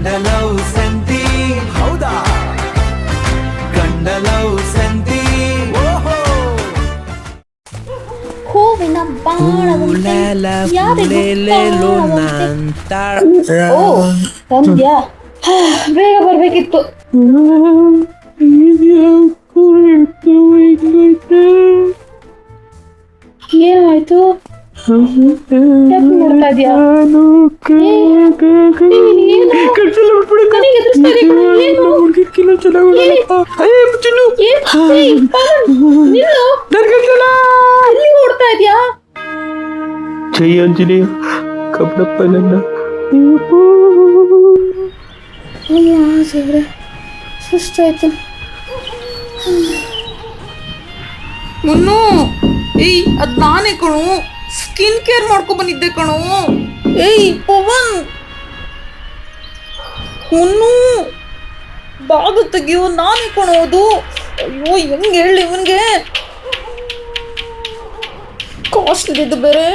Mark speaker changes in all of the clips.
Speaker 1: ಗಂಡಲವ್ ಸಂತಿ ಹೌದಾ ಗಂಡಲವ್ ಸಂತಿ
Speaker 2: ಹೂವಿನ ಬಾಣವಂತೆ ಯಾರಿಗೂ ತಂದ್ಯಾ ಬೇಗ ಬರ್ಬೇಕಿತ್ತು. ಏನಾಯ್ತು? ನೋಡ್ತಾ ಇದ್ಯಾ? ಓಡ್ತಾ ಇದ್ಯಾ?
Speaker 3: ಜೈ ಆಂಜನೇಯ ಕಬ್ಬಪ್ಪ ನನ್ನ
Speaker 2: ಸುಸ್ತಾಯ್ತು.
Speaker 4: ಮುನ್ನು, ಏಯ್ ಅದ್ ನಾನೇ ಕಣು, ಸ್ಕಿನ್ ಕೇರ್ ಮಾಡ್ಕೊ ಬಂದಿದ್ದೆ ಕಣು. ಏಯ್ ಪವನ್, ಮುನ್ನು ಬಾಗು ತೆಗಿಯೋ, ನಾನೇ ಕಣೋದು. ಅಯ್ಯೋ ಹೆಂಗ್ ಹೇಳಿ ಇವನ್ಗೆ, ಕಾಸ್ಟ್ಲಿ ಇದು ಬೇರೆ.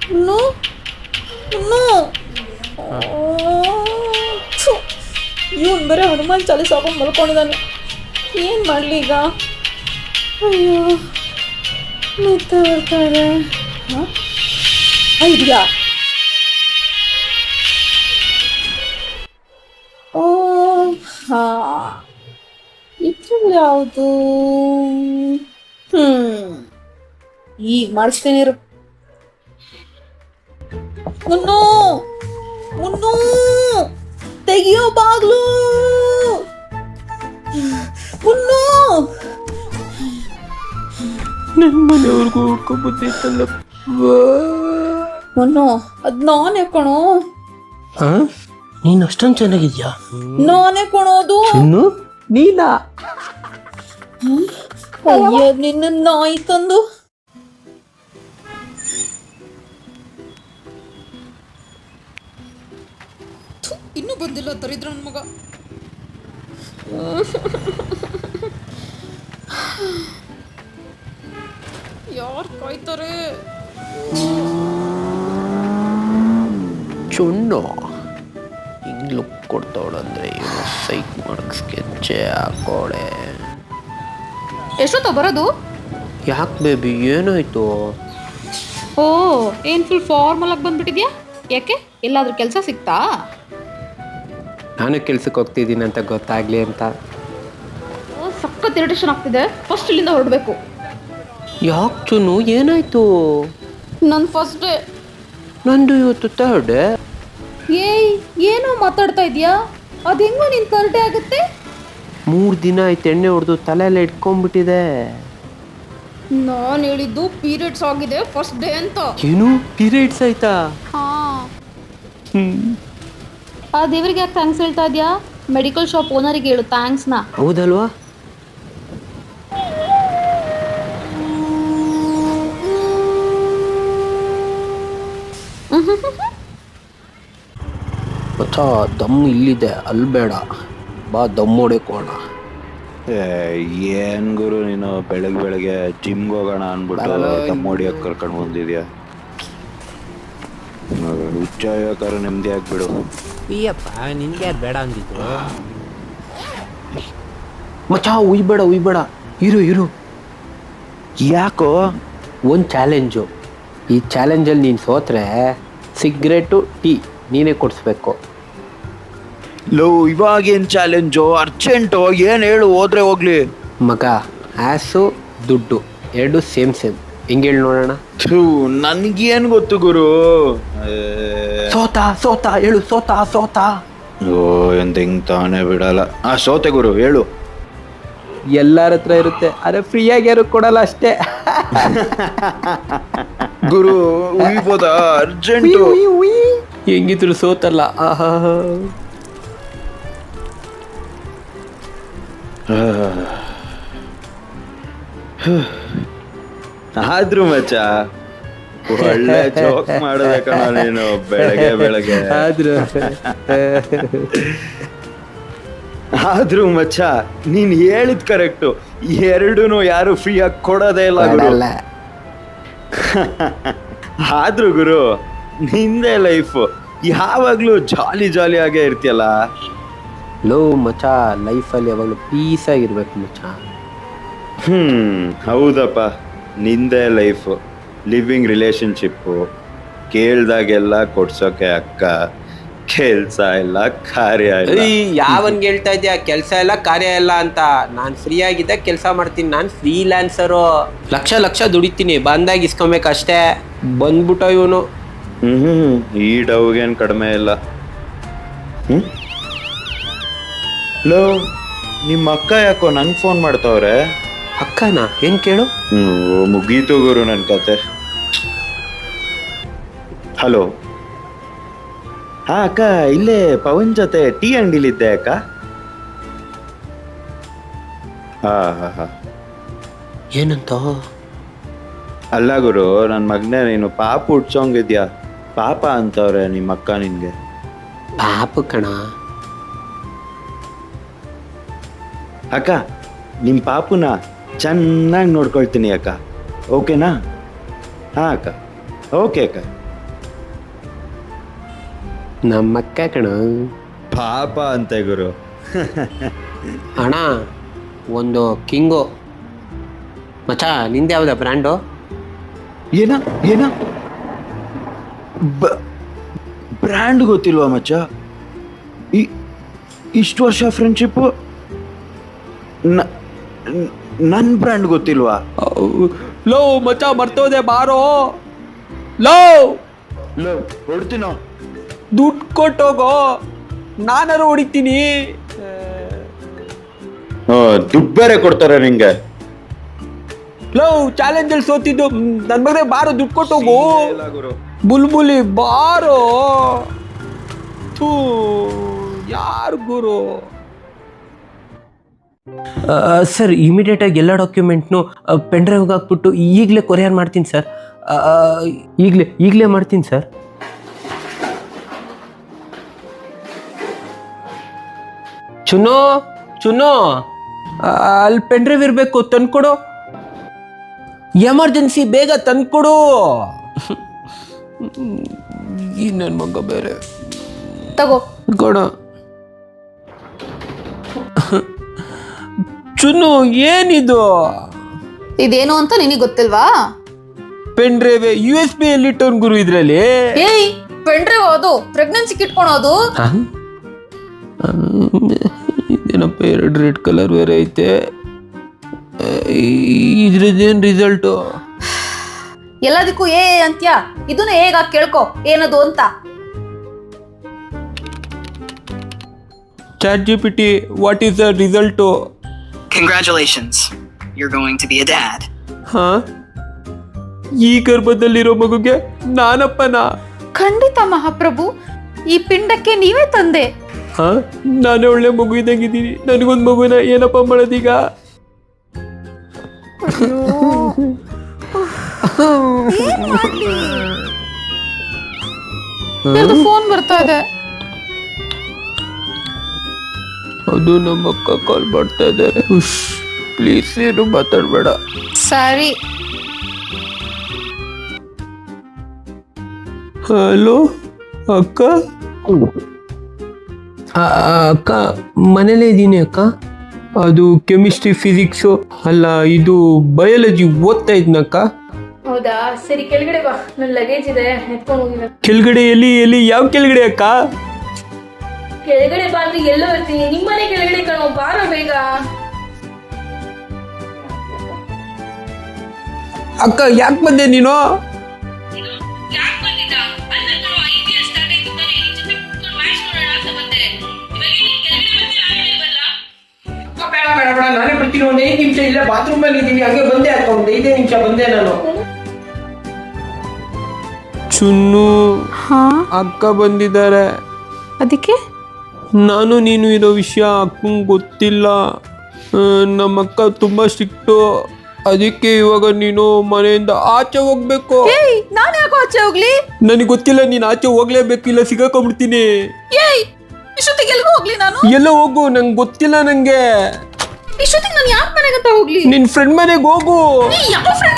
Speaker 4: ಮುನ್ನು ಮುನ್ನು, ಇವನ್ ಬೇರೆ ಹನುಮಾನ್ ಚಾಲೀಸ್ ಹಾಕೊಂಡು ಮಲ್ಕೊಂಡಿದ್ದಾನೆ. ಏನ್ ಮಾಡ್ಲಿ ಈಗ? ಅಯ್ಯೋ ನಿದ್ದೆ ಬರ್ತಾ ಇದೆ. ಐಡಿಯಾ. ಓ ಹಾ, ಇದ್ರಲ್ಲಿ ಯಾವುದು? ಈಗ ಮಾಡಿಸ್ತೇನೆ ಇರು. ಮುನ್ನು ಮುನ್ನು, ತೆಗಿಯೋ ಬಾಗ್ಲು. ಮುನ್ನು,
Speaker 3: ನನ್ನ ಮನೆಯವ್ರಿಗೂ ಹುಡ್ಕೊಂಡ್ಬಂದಿತ್ತಲ್ಲ.
Speaker 4: ಮುನ್ನು ಅದ್ ನಾನೇ ಕಣೋ.
Speaker 3: ನೀನ್ ಅಷ್ಟೊಂದು ಚೆನ್ನಾಗಿದ್ಯಾ?
Speaker 4: ನಾನೇ ಕಣೋದು.
Speaker 3: ಇನ್ನು ನೀನಾ?
Speaker 4: ಅಯ್ಯೋ ನಿನ್ನ ನಾಯಿ ತಂದು. ಇನ್ನೂ ಬಂದಿಲ್ಲ ದರಿದ್ರ ನನ್ನ ಮಗ. ಯಾರು ಕಾಯ್ತಾರೆ?
Speaker 3: ಚುಣ್ಣು ಹಿಂಗ್ ಲುಕ್ ಕೊಡ್ತಾವಳಂದ್ರೆ ಇವನು ಸೈಕ್ ಮಾರ್ಕ್ ಸ್ಕೆಚ್ಚೆ ಹಾಕೋಳೆ.
Speaker 4: ಎಷ್ಟೊತ್ತ ಬರೋದು?
Speaker 3: ಯಾಕೆ ಬೇಬಿ ಏನಾಯ್ತು?
Speaker 4: ಓ ಏನ್ ಫುಲ್ ಫಾರ್ಮಲ್ ಆಗಿ ಬಂದ್ಬಿಟ್ಟಿದ್ಯಾ? ಯಾಕೆ ಎಲ್ಲಾದ್ರೂ ಕೆಲಸ ಸಿಕ್ತಾ?
Speaker 3: ನಾನು ಕೆಲ್ಸಕ್ಕೆ ಹೋಗ್ತಿದ್ದೀನಿ ಅಂತ ಗೊತ್ತಾಗ್ಲಿ ಅಂತ.
Speaker 4: ಸಖತ್ ಇರಿಟೇಷನ್ ಆಗ್ತಿದೆ. ಫಸ್ಟ್ ಇಲ್ಲಿಂದ ಹೊರಡಬೇಕು.
Speaker 3: ಯಾಕೆ ಚುನ್ನು ಏನಾಯ್ತು?
Speaker 4: ನನ್ನ ಫಸ್ಟ್ ಡೇ.
Speaker 3: ನಂದು ಇವತ್ತು ಥರ್ಡ್ ಡೇ.
Speaker 4: ಏಯ್ ಏನೋ ಮಾತಾಡ್ತಾ ಇದೀಯಾ? ಅದು ಹೆಂಗೋ ನಿನ್ ಥರ್ಡ್ ಡೇ ಆಗುತ್ತೆ?
Speaker 3: 3 ದಿನ ಆಯ್ತು ಎಣ್ಣೆ ಹೊಡೆದು ತಲೆಯಲ್ಲಿ ಇಟ್ಕೊಂಡ್ಬಿಟ್ಟಿದೆ.
Speaker 4: ನಾನು ಹೇಳಿದ್ದು ಪೀರಿಯಡ್ಸ್ ಆಗಿದೆ ಫಸ್ಟ್ ಡೇ ಅಂತ.
Speaker 3: ಏನು ಪೀರಿಯಡ್ಸ್ ಆಯ್ತಾ?
Speaker 4: ಹಾ. ಆ ದೇವರಿಗೆ ಯಾಕೆ ಥ್ಯಾಂಕ್ಸ್ ಹೇಳ್ತಾ ಇದೆಯಾ? ಮೆಡಿಕಲ್ ಶಾಪ್ ಓನರಿಗೆ ಹೇಳು ಥ್ಯಾಂಕ್ಸ್ನ.
Speaker 3: ಹೌದಲ್ವಾ? ಮಚ್ಚಾ ದಮ್ ಇಲ್ಲಿದೆ, ಅಲ್ಲಿ ಬೇಡ, ಬಾ ದಮ್ ಹೊಡೆಕೋಣ.
Speaker 5: ಏನ್ ಗುರು ನೀನು ಬೆಳಗ್ಗೆ ಜಿಮ್ಗೆ ಹೋಗೋಣ ಅನ್ಬಿಟ್ಟು ದಮ್ ಹೊಡಿಯೋಕೆ ಕರ್ಕೊಂಡು ಬಂದಿದ್ಯಾ? ಹುಚ್ಚ ಬೇಕಾದ್ರೆ ನೆಮ್ಮದಿ ಆಗ್ಬಿಡು.
Speaker 6: ಅಯ್ಯಪ್ಪ ನಿನ್ಗೆ ಯಾರು ಬೇಡ ಅಂದಿದ್ರು?
Speaker 3: ಮಚ್ಚಾ ಉಯ್ಬೇಡ, ಇರು.
Speaker 5: ಯಾಕೋ?
Speaker 3: ಒಂದು ಚಾಲೆಂಜು. ಈ ಚಾಲೆಂಜಲ್ಲಿ ನೀನು ಸೋತ್ರೆ ಸಿಗ್ರೆಟು ಟೀ ನೀನೇ ಕೊಡಿಸ್ಬೇಕು.
Speaker 5: ಲೋ ಇವಾಗೇನು ಚಾಲೆಂಜು? ಅರ್ಜೆಂಟು ಏನು ಹೇಳು, ಹೋದ್ರೆ ಹೋಗ್ಲಿ.
Speaker 3: ಮಗ ಆ್ಯಸು ದುಡ್ಡು ಎರಡು ಸೇಮ್ ಹೆಂಗೆ ಹೇಳಿ ನೋಡೋಣ.
Speaker 5: ನನ್ಗೇನು ಗೊತ್ತು ಗುರು?
Speaker 3: ಸೋತ ಹೇಳು, ಸೋತ.
Speaker 5: ಓ ಎಂತ ಹಿಂಗ್ ತಾನೇ ಬಿಡಲ್ಲ. ಸೋತೆ ಗುರು, ಹೇಳು.
Speaker 3: ಎಲ್ಲರ ಹತ್ರ ಇರುತ್ತೆ, ಅರೆ ಫ್ರೀಯಾಗಿ ಯಾರು ಕೊಡಲ್ಲ ಅಷ್ಟೇ.
Speaker 5: ಗುರು ಉಯ್ಬೋದಾ? ಅರ್ಜೆಂಟು.
Speaker 3: ಹೆಂಗಿದ್ರು ಸೋತಲ್ಲ.
Speaker 5: ಆದ್ರೂ ಮಚ್ಚ ಒಳ್ಳೆ ಜೋಕ್ ಮಾಡಿದೆ ಕಣ ನೀನು ಬೆಳಗ್ಗೆ. ಆದ್ರೂ ಮಚ್ಚ ನೀನ್ ಹೇಳಿದ್ ಕರೆಕ್ಟು. ಎರಡೂನು ಯಾರು ಫ್ರೀಯಾಗಿ ಕೊಡೋದೇ ಇಲ್ಲ ಗುರು. ಆದ್ರೂ ಗುರು ನಿಂದೇ ಲೈಫ್, ಯಾವಾಗ್ಲೂ ಜಾಲಿ ಜಾಲಿಯಾಗೇ ಇರ್ತೀಯಲ್ಲ.
Speaker 3: ಲೋ ಮಚ, ಲೈಫಲ್ಲಿ ಯಾವಾಗಲೂ ಪೀಸಾಗಿರ್ಬೇಕು ಮಚ.
Speaker 5: ಹೌದಪ್ಪ, ನಿಂದೇ ಲೈಫು, ಲಿವಿಂಗ್ ರಿಲೇಶನ್ಶಿಪ್ಪು, ಕೇಳ್ದಾಗೆಲ್ಲ ಕೊಡ್ಸೋಕೆ ಅಕ್ಕ, ಕೆಲ್ಸ ಇಲ್ಲ ಕಾರ್ಯ ಇಲ್ಲ.
Speaker 3: ಯಾವನ್ಗೆ ಹೇಳ್ತಾ ಇದೆಯಾ ಕೆಲಸ ಎಲ್ಲ ಕಾರ್ಯ ಇಲ್ಲ ಅಂತ? ನಾನು ಫ್ರೀ ಆಗಿದ್ದ ಕೆಲಸ ಮಾಡ್ತೀನಿ, ನಾನು ಫ್ರೀಲ್ಯಾನ್ಸರು. ಲಕ್ಷ ಲಕ್ಷ ದುಡಿತೀನಿ, ಬಂದಾಗ ಇಸ್ಕೊಬೇಕಷ್ಟೇ. ಬಂದ್ಬಿಟ್ಟ ಇವನು.
Speaker 5: ಈ ಡವ್ಗೇನು ಕಡಿಮೆ ಇಲ್ಲ. ಲೋ, ನಿಮ್ಮ ಅಕ್ಕ ಯಾಕೋ ನಂಗೆ ಫೋನ್ ಮಾಡ್ತಾವ್ರೆ?
Speaker 3: ಅಕ್ಕನಾ? ಏನ್ ಕೇಳು?
Speaker 5: ಮುಗೀತು ಗುರು ನನ್ನ ಕತೆ. ಹಲೋ. ಹಾ ಅಕ್ಕ, ಇಲ್ಲೇ ಪವನ್ ಜೊತೆ ಟೀ ಅಂಗಡಿಲಿದ್ದೆ ಅಕ್ಕ. ಹಾ.
Speaker 3: ಏನಂತ?
Speaker 5: ಅಲ್ಲ ಗುರು, ನನ್ನ ಮಗನೇ, ನೀನು ಪಾಪ ಹುಡ್ಸೋಂಗಿದ್ಯಾ? ಪಾಪ ಅಂತವ್ರೆ ನಿಮ್ಮ ಅಕ್ಕ ನಿನ್ಗೆ.
Speaker 3: ಪಾಪ ಕಣ.
Speaker 5: ಅಕ್ಕ, ನಿಮ್ಮ ಪಾಪುನ ಚೆನ್ನಾಗಿ ನೋಡ್ಕೊಳ್ತೀನಿ ಅಕ್ಕ, ಓಕೆನಾ? ಹಾ ಅಕ್ಕ, ಓಕೆ ಅಕ್ಕ.
Speaker 3: ನಮ್ಮಕ್ಕ ಕಣ.
Speaker 5: ಪಾಪ ಅಂತೆ ಗುರು.
Speaker 3: ಅಣ್ಣ, ಒಂದು ಕಿಂಗು ಮಚ. ನಿಂದ ಯಾವ್ದ ಬ್ರ್ಯಾಂಡು?
Speaker 5: ಏನ ಏನ ಬ್ರ್ಯಾಂಡ್ ಗೊತ್ತಿಲ್ವಾ ಮಚ್ಚ? ಇಷ್ಟು ವರ್ಷ ಫ್ರೆಂಡ್ಶಿಪ್ಪು ನನ್ನ ಬ್ರ್ಯಾಂಡ್ ಗೊತ್ತಿಲ್ವಾ?
Speaker 3: ಲೋ ಮಚ, ಮರ್ತೋದೆ ಬಾರೋ. ಲೋ
Speaker 5: ಹೊಡ್ತೀನೋ?
Speaker 3: ದುಡ್ಡು ಕೊಟ್ಟೋಗೋ, ನಾನಾರು ಹೊಡಿತೀನಿ.
Speaker 5: ದುಡ್ಡು ಬೇರೆ ಕೊಡ್ತಾರೆ ನಿಂಗೆ?
Speaker 3: ಲೋ, ಚಾಲೆಂಜಲ್ಲಿ ಸೋತಿದ್ದು ನನ್ನ ಮಗನೇ, ಬಾರೋ ದುಡ್ಡು ಕೊಟ್ಟೋಗು. ಬುಲ್ಬುಲಿ ಬಾರೋ. ಥೂ, ಯಾರು ಗುರು? ಸರ್, ಇಮಿಡಿಯೇಟಾಗಿ ಎಲ್ಲ ಡಾಕ್ಯುಮೆಂಟ್ನು ಪೆನ್ ಡ್ರೈವ್ಗೆ ಹಾಕ್ಬಿಟ್ಟು ಈಗಲೇ ಕೊರಿಯರ್ ಮಾಡ್ತೀನಿ ಸರ್. ಈಗಲೇ ಮಾಡ್ತೀನಿ ಸರ್. ಚುನೋ, ಅಲ್ಲಿ ಪೆನ್ ಡ್ರೈವ್ ಇರಬೇಕು, ತಂದ್ಕೊಡು. ಎಮರ್ಜೆನ್ಸಿ, ಬೇಗ ತಂದ್ಕೊಡು. ಈ ನನ್ನ ಮಗ ಬೇರೆ.
Speaker 2: ತಗೋ.
Speaker 3: ಕೊಡ. ಚುನ್ನು, ಏನಿದು?
Speaker 2: ಇದೇನು ಅಂತ ನಿನಗೆ ಗೊತ್ತಿಲ್ವಾ?
Speaker 3: ಪೆನ್ ಡ್ರೈವ್ USB ಅಲ್ಲಿ ಇಟ್ಟವನ್ ಗುರು ಇದ್ರಲ್ಲಿ.
Speaker 2: ಏಯ್, ಪೆನ್ ಡ್ರೈವ್ ಅದು ಪ್ರೆಗ್ನೆನ್ಸಿ ಇಟ್ಕೊಳೋದು.
Speaker 3: ಇದೇನಪ್ಪ, 2 ರೆಡ್ ಕಲರ್ ಬೇರೆ ಐತೆ. ಇದ್ರದ್ದೇನು ರಿಸಲ್ಟು?
Speaker 2: ಎಲ್ಲದಕ್ಕೂ ಅಂತ್ಯ. ಇದನ್ನ ಹೇಗ ಕೇಳ್ಕೊ ಏನದು ಅಂತ.
Speaker 3: ChatGPT, what is the result?
Speaker 7: Congratulations, you're going to be a dad.
Speaker 3: ಹಾ, ಈ ಗರ್ಭದಲ್ಲಿರೋ ಮಗುಗೆ ನಾನಪ್ಪನಾ?
Speaker 2: ಖಂಡಿತ ಮಹಾಪ್ರಭು, ಈ ಪಿಂಡಕ್ಕೆ ನೀವೇ ತಂದೆ.
Speaker 3: ಹಾ, ನಾನೇ ಒಳ್ಳೆ ಮಗು ಇದ್ದಂಗಿದ್ದೀನಿ. ನನಗೊಂದು ಮಗುನ ಏನಪ್ಪ ಮಾಡೋದೀಗ?
Speaker 2: ಫೋನ್ ಬರ್ತಾ ಇದೆ.
Speaker 3: ಅದು ನಮ್ಮ ಅಕ್ಕ ಕಾಲ್ ಮಾಡ್ತಾ ಇದ್ದಾರೆ. ಪ್ಲೀಸ್ ಏನು ಮಾತಾಡ್ಬೇಡ.
Speaker 2: ಸರಿ.
Speaker 3: ಹಲೋ ಅಕ್ಕ. ಅಕ್ಕ, ಮನೇಲೇ ಇದ್ದೀನಿ ಅಕ್ಕ. ಅದು ಕೆಮಿಸ್ಟ್ರಿ, ಫಿಸಿಕ್ಸು ಅಲ್ಲ, ಇದು ಬಯಾಲಜಿ ಓದ್ತಾ ಇದ್ನಕ್ಕ.
Speaker 2: ಹೌದಾ? ಸರಿ, ಕೆಳಗಡೆ ಬಾ, ನನ್ನ ಲಗೇಜ್ ಇದೆ, ಎತ್ಕೊಂಡು ಹೋಗಿಲ್ಲ.
Speaker 3: ಕೆಳಗಡೆ? ಎಲ್ಲಿ ಯಾವ ಕೆಳಗಡೆ ಅಕ್ಕ?
Speaker 2: ಕೆಳಗಡೆ ಬಾ ಅಂದ್ರೆ ಎಲ್ಲೋ ಇರ್ತೀನಿ. ನಿಮ್ಮನೆ ಕೆಳಗಡೆ ಕಣೋ, ಬಾರೋ ಬೇಗ.
Speaker 3: ಅಕ್ಕ, ಯಾಕೆ ಬಂದೆ ನೀನು? ಬೇಡ, ನಾನೇ ಬರ್ತೀನಿ. ಒಂದು 5 ನಿಮಿಷ ಇಲ್ಲ, ಬಾತ್ರೂಮ್ ಅಲ್ಲಿ ಇದ್ದೀನಿ, ಹಂಗೆ ಬಂದೆ ಅಕ್ಕ. ಒಂದು 5 ನಿಮಿಷ ಬಂದೆ ನಾನು. ಚುನ್ನು, ಅಕ್ಕ ಬಂದಿದ್ದಾರೆ.
Speaker 2: ಅದಕ್ಕೆ
Speaker 3: ನಾನು ನೀನು ಇರೋ ವಿಷಯ ಅಕ್ಕಂಗೆ ಗೊತ್ತಿಲ್ಲ. ನಮ್ಮಕ್ಕ ತುಂಬಾ ಸ್ಟ್ರಿಕ್ಟು. ಅದಕ್ಕೆ ಇವಾಗ ನೀನು ಮನೆಯಿಂದ ಆಚೆ ಹೋಗ್ಬೇಕು.
Speaker 2: ನಾನು ಯಾಕೋ ಆಚೆ ಹೋಗ್ಲಿ?
Speaker 3: ನನಗೆ ಗೊತ್ತಿಲ್ಲ, ನೀನು ಆಚೆ ಹೋಗ್ಲೇಬೇಕು, ಇಲ್ಲ ಸಿಗಾಕೊಂಡ್ಬಿಡ್ತೀನಿ.
Speaker 2: ಇಷ್ಟೊತ್ತಿಗೆ ಎಲ್ಗೂ ಹೋಗ್ಲಿ ನಾನು?
Speaker 3: ಎಲ್ಲ ಹೋಗು, ನಂಗೆ ಗೊತ್ತಿಲ್ಲ. ನಂಗೆ
Speaker 2: ಇಷ್ಟೊತ್ತಿಗೆ ನಾನು ಯಾಕೆ ಮನೆಗಂತ ಹೋಗ್ಲಿ?
Speaker 3: ನಿನ್ ಫ್ರೆಂಡ್ ಮನೆಗೆ ಹೋಗು.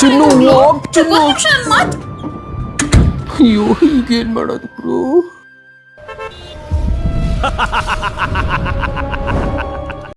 Speaker 3: ಚುನ್ನು, ಹೋಗ್ ಚುನ್ನು.
Speaker 2: ಮಾತು.
Speaker 3: ಅಯ್ಯೋ, ಈಗೇನ್ ಮಾಡೋದು ಬ್ರೋ?